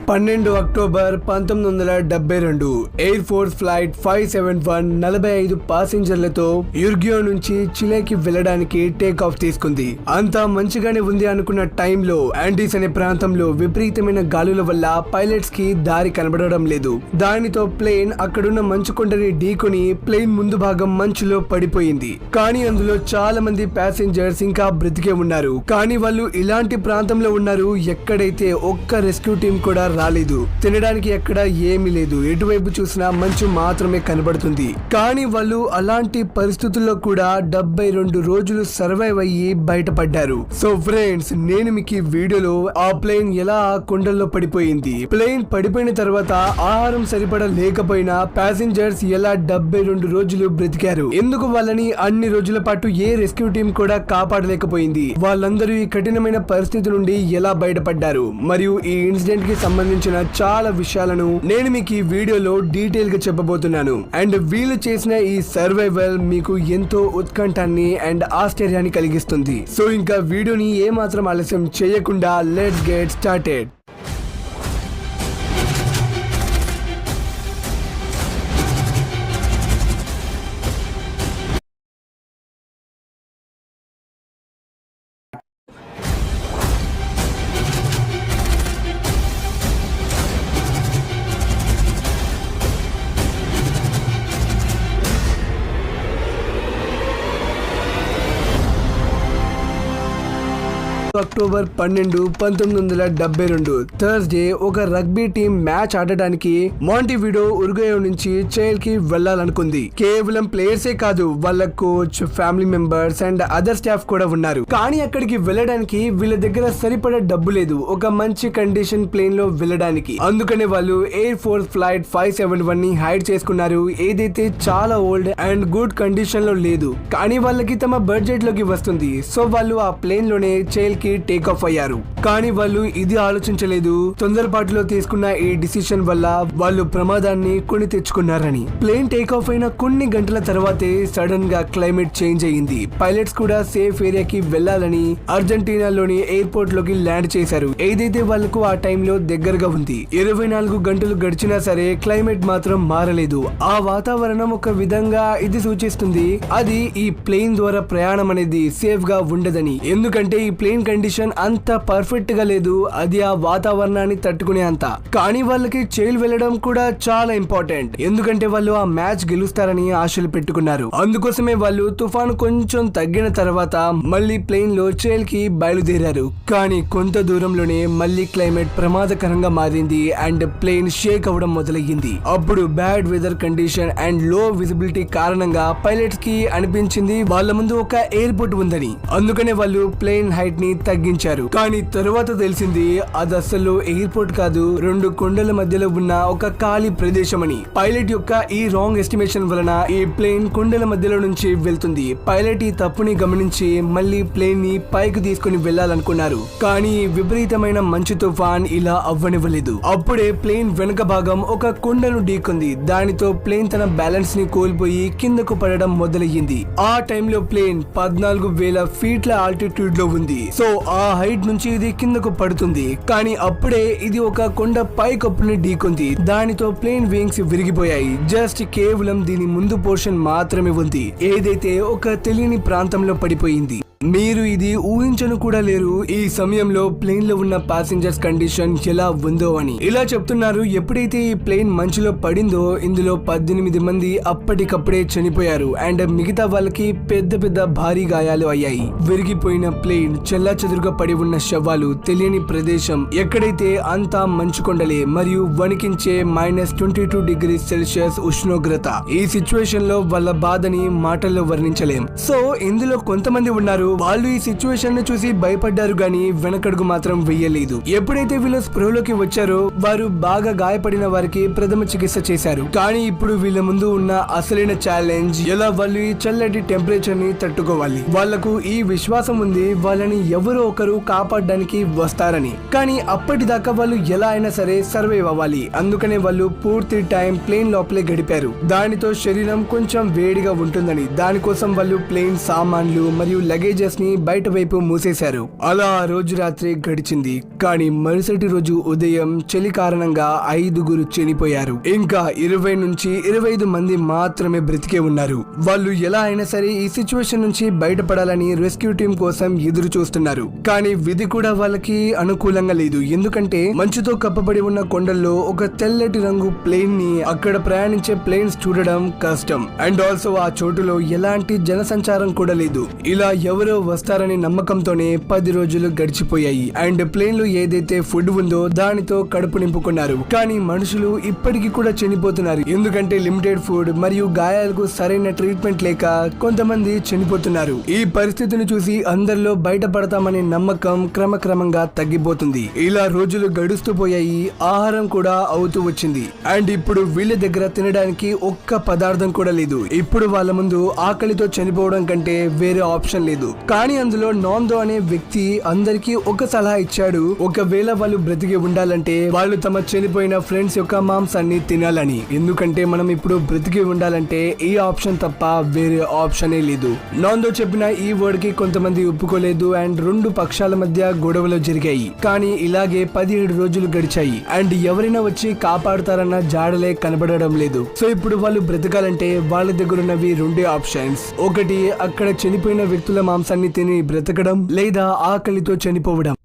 12 October 1972 air force flight 571 45 పాసింజర్లతో యుర్గియో నుంచి చిలేకి వెళ్లడానికి take off తీసుకుంది. అంతా మంచిగానే ఉంది అనుకున్న టైంలో యాండీస్ అనే ప్రాంతంలో విపరీతమైన గాలుల వల్ల పైలట్స్ కి దారి కనబడడం లేదు. దానితో ప్లేన్ అక్కడున్న మంచు కొండని ఢీకొని ప్లేన్ ముందు భాగం మంచులో పడిపోయింది. కానీ అందులో చాలా మంది ప్యాసింజర్స్ ఇంకా బ్రతికే ఉన్నారు. కానీ వాళ్ళు ఇలాంటి ప్రాంతంలో ఉన్నారు ఎక్కడైతే ఒక్క రెస్క్యూ టీం కూడా రాలేదు. తినడానికి ఎక్కడ ఏమీ లేదు. ఎటువైపు చూసినా మంచు మాత్రమే కనబడుతుంది. కానీ వాళ్ళు అలాంటి పరిస్థితుల్లో కూడా 72 రోజులు సర్వైవ్ అయ్యి బయటపడ్డారు. సో ఫ్రెండ్స్, నేను మీకు ఈ వీడియోలో ఆ ప్లేన్ ఎలా ఆ కొండల్లో పడిపోయింది, ప్లేన్ పడిపోయిన తర్వాత ఆహారం సరిపడా లేకపోయినా ప్యాసింజర్స్ ఎలా 72 రోజులు బ్రతికారు, ఎందుకు వాళ్ళని అన్ని రోజుల పాటు ఏ రెస్క్యూ టీం కూడా కాపాడలేకపోయింది, వాళ్ళందరూ ఈ కఠినమైన పరిస్థితి నుండి ఎలా బయటపడ్డారు, మరియు ఈ ఇన్సిడెంట్ కి సంబంధించిన చాలా విషయాలను నేను మీకు ఈ వీడియోలో డీటెయిల్ గా చెప్పబోతున్నాను. అండ్ వీళ్ళు చేసిన ఈ సర్వైవల్ మీకు ఎంతో ఉత్కంఠాన్ని అండ్ ఆశ్చర్యాన్ని కలిగిస్తుంది. సో ఇంకా వీడియోని ఏమాత్రం ఆలస్యం చేయకుండా let's get started. October 12, 1972 Thursday ఒక రగ్బీ టీం మ్యాచ్ ఆడడానికి మాంటివిడో ఉరుగ్వే నుంచి చైల్ కి వెళ్లాలనుకుంది. కేవలం ప్లేయర్సే కాదు, వాళ్ళ coach, family members and other staff కూడా ఉన్నారు. కానీ అక్కడికి వెళ్ళడానికి వీళ్ళ దగ్గర సరిపడా డబ్బు లేదు ఒక మంచి కండిషన్ ప్లేన్ లో వెళ్ళడానికి. అందుకనే వాళ్ళు ఎయిర్ ఫోర్స్ ఫ్లైట్ 571 ని హైడ్ చేసుకున్నారు, ఏదైతే చాలా ఓల్డ్ అండ్ గుడ్ కండిషన్ లో లేదు. కానీ వాళ్ళకి తమ బడ్జెట్ లోకి వస్తుంది. సో వాళ్ళు ఆ ప్లేన్ లోనే చైల్ టేక్ ఆఫ్ అయ్యారు. కానీ వాళ్ళు ఇది ఆలోచించలేదు, తొందరపాటులో తీసుకున్న ఈ డిసిషన్ వల్ల వాళ్ళు ప్రమాదాన్ని కొని తెచ్చుకున్నారని. ప్లేన్ టేక్ ఆఫ్ అయిన కొన్ని గంటల తర్వాతే సడన్ గా క్లైమేట్ చేంజ్ అయ్యింది. పైలట్స్ కూడా సేఫ్ ఏరియాకి వెళ్లాలని అర్జెంటీనాలోని ఎయిర్పోర్ట్ లోకి ల్యాండ్ చేశారు, ఏదైతే వాళ్లకు ఆ టైంలో దగ్గరగా ఉంది. 24 గంటలు గడిచినా సరే క్లైమేట్ మాత్రం మారలేదు. ఆ వాతావరణం ఒక విధంగా ఇది సూచిస్తుంది అది ఈ ప్లేన్ ద్వారా ప్రయాణం అనేది సేఫ్ గా ఉండదని. ఎందుకంటే ఈ ప్లేన్ కండిషన్ అంత పర్ఫెక్ట్ గా లేదు, అది ఆ వాతావరణాన్ని తట్టుకునే అంత. కానీ వాళ్ళకి చైల్ వెళ్ళడం కూడా చాలా ఇంపార్టెంట్, ఎందుకంటే వాళ్ళు ఆ మ్యాచ్ గెలుస్తారని ఆశలు పెట్టుకున్నారు. అందుకోసమే వాళ్ళు తుఫాను కొంచెం తగ్గిన తర్వాత మళ్ళీ ప్లేన్ లో చైల్ కి బయలుదేరారు. కానీ కొంత దూరంలోనే మళ్ళీ క్లైమేట్ ప్రమాదకరంగా మారింది అండ్ ప్లేన్ షేక్ అవ్వడం మొదలయ్యింది. అప్పుడు బ్యాడ్ వెదర్ కండిషన్ అండ్ లో విజిబిలిటీ కారణంగా పైలట్స్ కి అనిపించింది వాళ్ళ ముందు ఒక ఎయిర్పోర్ట్ ఉందని. అందుకనే వాళ్ళు ప్లేన్ హైట్ ని తగ్గించారు. కానీ తరువాత తెలిసింది అది అసలు ఎయిర్పోర్ట్ కాదు, 2 కొండల మధ్యలో ఉన్న ఒక ఖాళీ ప్రదేశం అని. పైలట్ యొక్క ఈ రాంగ్ ఎస్టిమేషన్ వలన ఈ ప్లేన్ కొండల మధ్యలో నుంచి వెళ్తుంది. పైలట్ ఈ తప్పుని గమనించి మళ్ళీ ప్లేన్ ని పైకి తీసుకుని వెళ్లాలనుకున్నారు. కానీ విపరీతమైన మంచు తుఫాన్ ఇలా అవ్వనివ్వలేదు. అప్పుడే ప్లేన్ వెనుక భాగం ఒక కొండను ఢీకొంది. దానితో ప్లేన్ తన బ్యాలెన్స్ ని కోల్పోయి కిందకు పడడం మొదలయ్యింది. ఆ టైంలో ప్లేన్ 14,000 ఫీట్ల ఆల్టిట్యూడ్ లో ఉంది. సో ఆ హైట్ నుంచి ఇది కిందకు పడుతుంది. కానీ అప్పుడే ఇది ఒక కొండ పై కప్పుని ఢీకొంది. దానితో ప్లేన్ వింగ్స్ విరిగిపోయాయి. జస్ట్ కేవలం దీని ముందు పోర్షన్ మాత్రమే ఉంది, ఏదైతే ఒక తెలియని ప్రాంతంలో పడిపోయింది. మీరు ఇది ఊహించను కూడా లేరు ఈ సమయంలో ప్లేన్ లో ఉన్న ప్యాసింజర్స్ కండిషన్ ఎలా ఉందో అని. ఇలా చెప్తున్నారు. ఎప్పుడైతే ఈ ప్లేన్ మంచులో పడిందో ఇందులో 18 మంది అప్పటికప్పుడే చనిపోయారు అండ్ మిగతా వాళ్ళకి పెద్ద పెద్ద భారీ గాయాలు అయ్యాయి. విరిగిపోయిన ప్లేన్, చెల్లాచెదురుగా పడి ఉన్న శవాలు, తెలియని ప్రదేశం, ఎక్కడైతే అంతా మంచు కొండలే మరియు వణికించే -22 డిగ్రీ సెల్సియస్ ఉష్ణోగ్రత. ఈ సిచ్యువేషన్ లో వాళ్ళ బాధని మాటల్లో వర్ణించలేం. సో ఇందులో కొంతమంది ఉన్నారు, వాళ్ళు ఈ సిచ్యువేషన్ ను చూసి భయపడ్డారు గానీ వెనకడుగు మాత్రం వెయ్యలేదు. ఎప్పుడైతే వీళ్ళు స్పృహలోకి వచ్చారో వారు బాగా గాయపడిన వారికి ప్రథమ చికిత్స చేశారు. కానీ ఇప్పుడు వీళ్ళ ముందు ఉన్న అసలైన ఛాలెంజ్ ఎలా వాళ్ళు ఈ చల్లటి టెంపరేచర్ ని తట్టుకోవాలి. వాళ్లకు ఈ విశ్వాసం ఉంది వాళ్ళని ఎవరో ఒకరు కాపాడడానికి వస్తారని. కానీ అప్పటిదాకా వాళ్ళు ఎలా అయినా సరే సర్వైవ్ అవ్వాలి. అందుకనే వాళ్ళు పూర్తి టైం ప్లేన్ లోపలే గడిపారు. దానితో శరీరం కొంచెం వేడిగా ఉంటుందని. దానికోసం వాళ్ళు ప్లేన్ సామాన్లు మరియు లగేజ్ విలేజెస్ ని బయట వైపు మూసేశారు. అలా ఆ రోజు రాత్రి గడిచింది. కానీ మరుసటి రోజు ఉదయం చలి కారణంగా 5 చనిపోయారు. ఇంకా 20 నుంచి 25 మంది మాత్రమే బ్రతికే ఉన్నారు. వాళ్ళు ఎలా అయినా సరే ఈ సిచ్యువేషన్ నుంచి బయటపడాలని రెస్క్యూ టీం కోసం ఎదురు చూస్తున్నారు. కానీ విధి కూడా వాళ్ళకి అనుకూలంగా లేదు. ఎందుకంటే మంచుతో కప్పబడి ఉన్న కొండల్లో ఒక తెల్లటి రంగు ప్లేన్ ని అక్కడ ప్రయాణించే ప్లేన్స్ చూడడం కష్టం. అండ్ ఆల్సో ఆ చోటులో ఎలాంటి జనసంచారం కూడా లేదు. ఇలా ఎవరో వస్తారని నమ్మకంతోనే 10 రోజులు గడిచిపోయాయి. అండ్ ప్లేన్ లో ఏదైతే ఫుడ్ ఉందో దానితో కడుపు నింపుకున్నారు. కానీ మనుషులు ఇప్పటికీ కూడా చనిపోతున్నారు. ఎందుకంటే లిమిటెడ్ ఫుడ్ మరియు గాయాలకు సరైన ట్రీట్మెంట్ లేక కొంతమంది చనిపోతున్నారు. ఈ పరిస్థితిని చూసి అందరిలో బయటపడతామనే నమ్మకం క్రమక్రమంగా తగ్గిపోతుంది. ఇలా రోజులు గడుస్తూ పోయాయి. ఆహారం కూడా అవుతూ వచ్చింది. అండ్ ఇప్పుడు వీళ్ళ దగ్గర తినడానికి ఒక్క పదార్థం కూడా లేదు. ఇప్పుడు వాళ్ళ ముందు ఆకలితో చనిపోవడం కంటే వేరే ఆప్షన్ లేదు. కానీ అందులో నాందో అనే వ్యక్తి అందరికి ఒక సలహా ఇచ్చాడు. ఒకవేళ వాళ్ళు బ్రతికి ఉండాలంటే వాళ్ళు తమ చనిపోయిన ఫ్రెండ్స్ యొక్క మాంసాన్ని తినాలని. ఎందుకంటే మనం ఇప్పుడు బ్రతికి ఉండాలంటే ఈ ఆప్షన్ తప్ప వేరే ఆప్షనే లేదు. నాందో చెప్పిన ఈ వర్డ్ కి కొంతమంది ఒప్పుకోలేదు. అండ్ 2 పక్షాల మధ్య గొడవలు జరిగాయి. కానీ ఇలాగే 17 రోజులు గడిచాయి. అండ్ ఎవరైనా వచ్చి కాపాడుతారన్న జాడలే కనబడడం లేదు. సో ఇప్పుడు వాళ్ళు బ్రతకాలంటే వాళ్ళ దగ్గర ఉన్నవి 2 ఆప్షన్స్. ఒకటి అక్కడ చనిపోయిన వ్యక్తుల మాంసాన్ని తిని బ్రతకడం, లేదా ఆకలితో చనిపోవడం.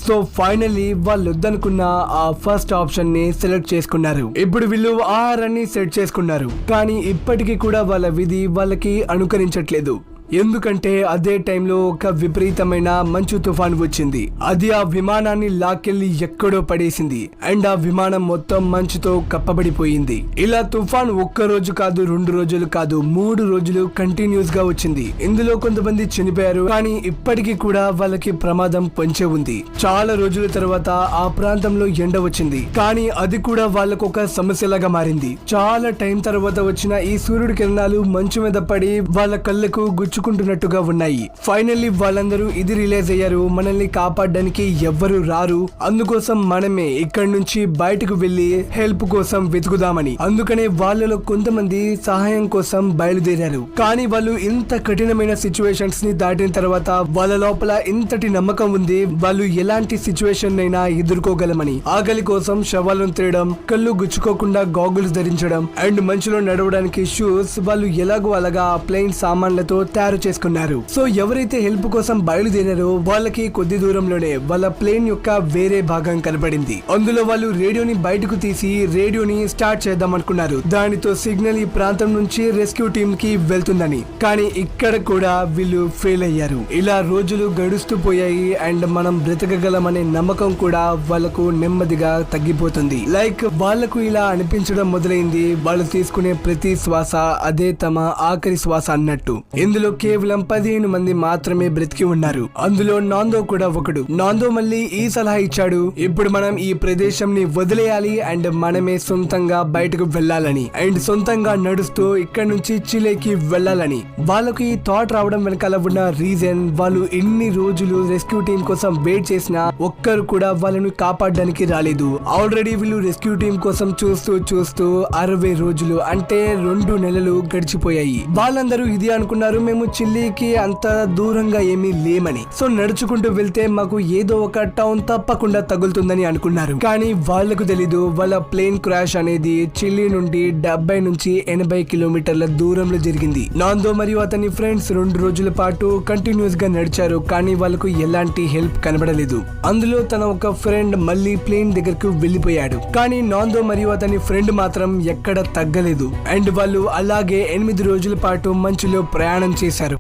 సో ఫైనల్లీ వాళ్ళు వద్దనుకున్న ఆ ఫస్ట్ ఆప్షన్ ని సెలెక్ట్ చేసుకున్నారు. ఇప్పుడు వీళ్ళు ఆహారాన్ని సెట్ చేసుకున్నారు. కానీ ఇప్పటికీ కూడా వాళ్ళ విధి వాళ్ళకి అనుకరించట్లేదు. ఎందుకంటే అదే టైంలో ఒక విపరీతమైన మంచు తుఫాన్ వచ్చింది. అది ఆ విమానాన్ని లాక్కెళ్లి ఎక్కడో పడేసింది. అండ్ ఆ విమానం మొత్తం మంచుతో కప్పబడిపోయింది. ఇలా తుఫాన్ 1 రోజు కాదు, 2 రోజులు కాదు, 3 రోజులు కంటిన్యూస్ గా వచ్చింది. ఇందులో కొంతమంది చనిపోయారు. కానీ ఇప్పటికీ కూడా వాళ్ళకి ప్రమాదం పొంచే ఉంది. చాలా రోజుల తర్వాత ఆ ప్రాంతంలో ఎండ వచ్చింది. కానీ అది కూడా వాళ్ళకు ఒక సమస్యలాగా మారింది. చాలా టైం తర్వాత వచ్చిన ఈ సూర్యుడి కిరణాలు మంచు మీద పడి వాళ్ళ కళ్ళకు గుచ్చుకుంటున్నట్టుగా ఉన్నాయి. ఫైనల్లీ వాళ్ళందరూ ఇది రిలైజ్ అయ్యారు, మనల్ని కాపాడడానికి ఎవ్వరు రారు, అందుకోసం మనమే ఇక్కడి నుంచి బయటకు వెళ్లి హెల్ప్ కోసం వెతుకుదామని. అందుకనే వాళ్ళలో కొంతమంది సహాయం కోసం బయలుదేరారు. కానీ వాళ్ళు ఇంత కఠినమైన సిచ్యువేషన్స్ ని దాటిన తర్వాత వాళ్ళ లోపల ఇంతటి నమ్మకం ఉంది, వాళ్ళు ఎలాంటి సిచ్యువేషన్ అయినా ఎదుర్కోగలమని. ఆకలి కోసం శవాలను తినడం, కళ్ళు గుచ్చుకోకుండా గాగుల్స్ ధరించడం, అండ్ మంచులో నడవడానికి షూస్ వాళ్ళు ఎలాగో అలాగా ప్లేన్ సామాన్లతో తయారు చేసుకున్నారు. సో ఎవరైతే హెల్ప్ కోసం బయలుదేరారో వాళ్ళకి కొద్ది దూరంలోనే వాళ్ళ ప్లేన్ యొక్క వేరే భాగం కనబడింది. అందులో వాళ్ళు రేడియోని బయటకు తీసి రేడియోని స్టార్ట్ చేద్దాం అనుకున్నారు. దానితో సిగ్నల్ ఈ ప్రాంతం నుంచి రెస్క్యూ టీమ్ కి వెళ్తుందని. కానీ ఇక్కడ కూడా వీళ్ళు ఫెయిల్ అయ్యారు. ఇలా రోజులు గడుస్తూ పోయాయి. అండ్ మనం బ్రతకగలమనే నమ్మకం కూడా వాళ్ళకు నెమ్మదిగా తగ్గిపోతుంది. లైక్ వాళ్ళకు ఇలా అనిపించడం మొదలైంది, వాళ్ళు తీసుకునే ప్రతి శ్వాస అదే తమ ఆఖరి శ్వాస అన్నట్టు. ఇందులో కేవలం 15 మంది మాత్రమే బ్రతికి ఉన్నారు. అందులో నాందో కూడా ఒకడు. నాందో మళ్ళీ ఈ సలహా ఇచ్చాడు, ఇప్పుడు మనం ఈ ప్రదేశం ని వదిలేయాలి అండ్ మనమే సొంతంగా బయటకు వెళ్ళాలని. అండ్ సొంతంగా నడుస్తూ ఇక్కడ నుంచి చిలేకి వెళ్ళాలని. వాళ్ళకు ఈ థాట్ రావడం వెనకాల ఉన్న రీజన్, వాళ్ళు ఎన్ని రోజులు రెస్క్యూ టీం కోసం వెయిట్ చేసినా ఒక్కరు కూడా వాళ్ళని కాపాడడానికి రాలేదు. ఆల్రెడీ వీళ్ళు రెస్క్యూ టీం కోసం చూస్తూ 60 రోజులు అంటే 2 నెలలు గడిచిపోయాయి. వాళ్ళందరూ ఇది అనుకున్నారు, మేము చిల్లీకి అంత దూరంగా ఏమీ లేమని. సో నడుచుకుంటూ వెళ్తే మాకు ఏదో ఒక టౌన్ తప్పకుండా తగులుతుందని అనుకున్నారు. కానీ వాళ్ళకు తెలీదు, వాళ్ళ ప్లేన్ క్రాష్ అనేది చిల్లీ నుండి 70 నుంచి 80 కిలోమీటర్ల దూరంలో జరిగింది. నాందో మరియు అతని ఫ్రెండ్స్ 2 రోజుల పాటు కంటిన్యూస్ గా నడిచారు. కానీ వాళ్ళకు ఎలాంటి హెల్ప్ కనబడలేదు. అందులో తన ఒక ఫ్రెండ్ మళ్ళీ ప్లేన్ దగ్గరకు వెళ్లిపోయాడు. కానీ నాందో మరియు అతని ఫ్రెండ్ మాత్రం ఎక్కడ తగ్గలేదు. అండ్ వాళ్ళు అలాగే 8 రోజుల పాటు మంచులో ప్రయాణం చేశారు.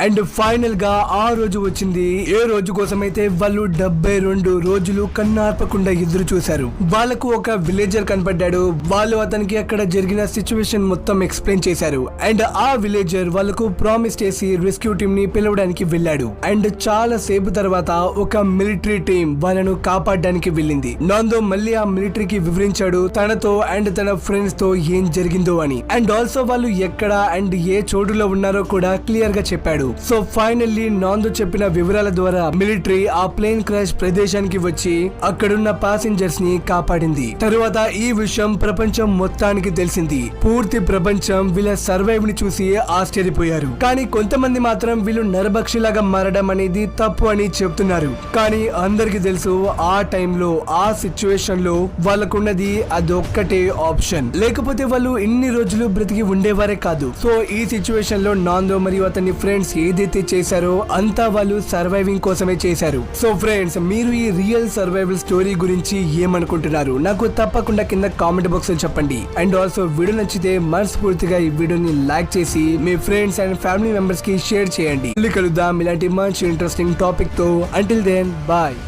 అండ్ ఫైనల్ గా ఆ రోజు వచ్చింది. ఏ రోజు కోసమైతే వాళ్ళు 72 రోజులు కన్నార్పకుండా ఎదురు చూశారు. వాళ్ళకు ఒక విలేజర్ కనపడ్డాడు. వాళ్ళు అతనికి అక్కడ జరిగిన సిచ్యువేషన్ మొత్తం ఎక్స్ప్లెయిన్ చేశారు. అండ్ ఆ విలేజర్ వాళ్ళకు ప్రామిస్ చేసి రెస్క్యూ టీమ్ ని పిలవడానికి వెళ్ళాడు. అండ్ చాలా సేపు తర్వాత ఒక మిలిటరీ టీం వాళ్ళను కాపాడడానికి వెళ్ళింది. నాందో మళ్ళీ ఆ మిలిటరీకి వివరించాడు తనతో అండ్ తన ఫ్రెండ్స్ తో ఏం జరిగిందో అని. అండ్ ఆల్సో వాళ్ళు ఎక్కడ అండ్ ఏ చోటులో ఉన్నారో కూడా క్లియర్ గా చెప్పాడు. ఉంటాడు. సో ఫైనల్లీ నాందో చెప్పిన వివరాల ద్వారా మిలిటరీ ఆ ప్లేన్ క్రాష్ ప్రదేశానికి వచ్చి అక్కడున్న ప్యాసింజర్స్ ని కాపాడింది. తరువాత ఈ విషయం ప్రపంచం మొత్తానికి తెలిసింది. పూర్తి ప్రపంచం వీళ్ళ సర్వైవ్ ని చూసి ఆశ్చర్యపోయారు. కానీ కొంతమంది మాత్రం వీళ్ళు నరభక్షిలాగా మారడం అనేది తప్పు అని చెప్తున్నారు. కానీ అందరికి తెలుసు ఆ టైంలో ఆ సిచ్యువేషన్ లో వాళ్ళకున్నది అదొక్కటే ఆప్షన్, లేకపోతే వాళ్ళు ఇన్ని రోజులు బ్రతికి ఉండేవారే కాదు. సో ఈ సిచ్యువేషన్ లో నాందో మరియు అతని ఫ్రెండ్స్ ఏదైతే చేశారో అంతా వాళ్ళు సర్వైవింగ్ కోసమే చేశారు. సో ఫ్రెండ్స్, మీరు ఈ రియల్ సర్వైవల్ స్టోరీ గురించి ఏమనుకుంటున్నారు నాకు తప్పకుండా కింద కామెంట్ బాక్స్ లో చెప్పండి. అండ్ ఆల్సో వీడియో నచ్చితే మనస్ఫూర్తిగా ఈ వీడియోని లైక్ చేసి మీ ఫ్రెండ్స్ అండ్ ఫ్యామిలీ మెంబర్స్ కి షేర్ చేయండి. మళ్ళీ కలుద్దాం ఇలాంటి మంచి ఇంట్రెస్టింగ్ టాపిక్ తో. Until then bye.